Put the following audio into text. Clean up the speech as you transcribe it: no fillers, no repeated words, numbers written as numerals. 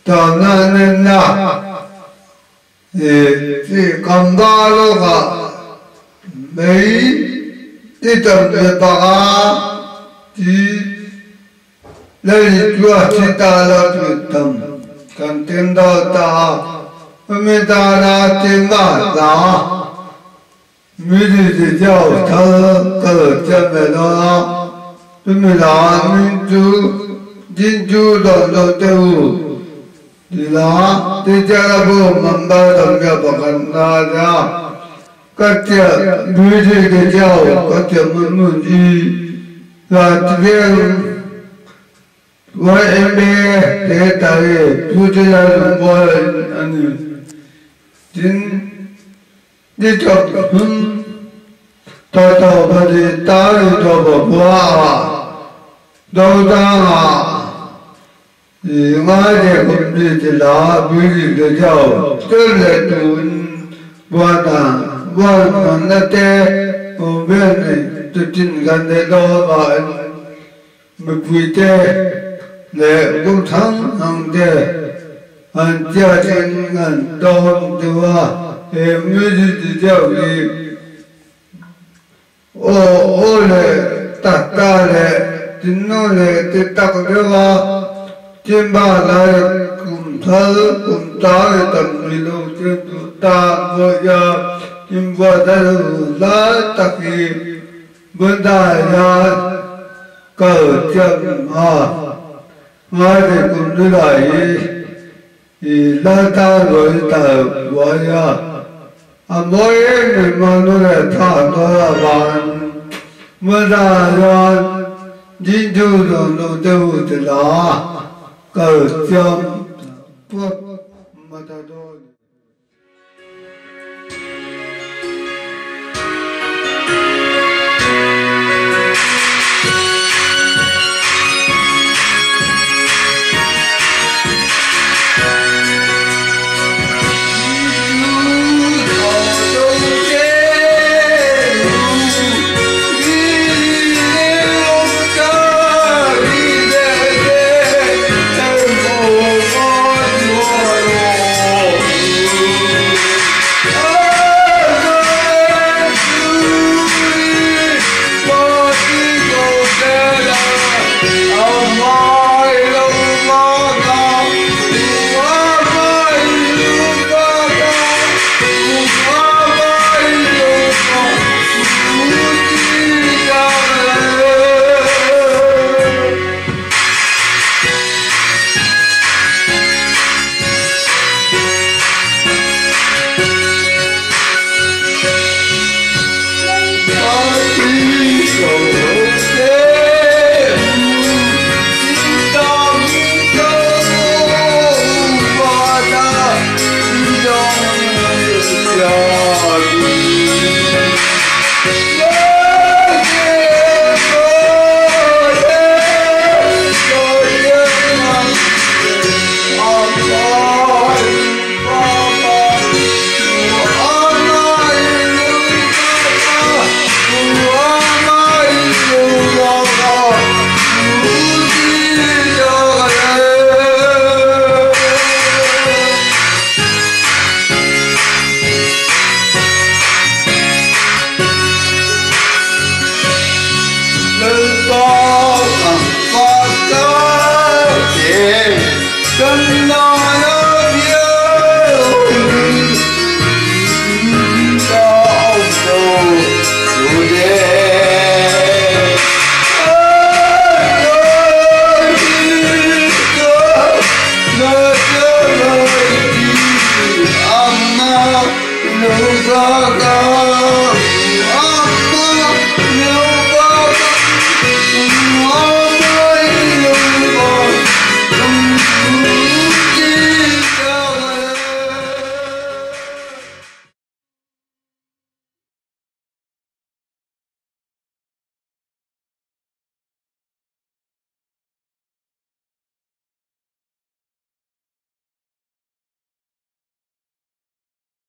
나는 이 감바로가 매일 이tam에다가 이 내리주아 지다라주담 간텐다다 음에다라 팅마다 미리지죠 더더점에다 음에다 민주 진주도도대우 Dila, Tijarabu, Mamba, Dhamya, Bhaganada, Katya, Bhuji, Gajao, Katya, Munmuji, Latvian, Vayame, Tetare, Pujaya, Boy, and Din, Ditok, Tata, Badi, Tari, Toba, Bua, Dodama, Ngài cũng đi từ đó bị được giàu tức là tuần qua đàn qua còn là thế ở bên này tôi tin gần đây đó và mình vui thế để cũng thắng hàng thế anh cha trên ngàn đòn từ em mới đi từ giàu đi ô lệ tạt ta lệ tin nó lệ thì tắc được trên ba lại cùng thơ cùng ta tầm đi đâu trên ta vợ gia nhưng vợ ta lá tắc gì bên đại gia cờ chân ngay thì cùng đi lại thì lá ta rồi ta vợ gia mỗi người mà nó là thả nó là bạn bên đại gia chính chủ rồi nó tiêu thì là cờ chân quốc matador Gaga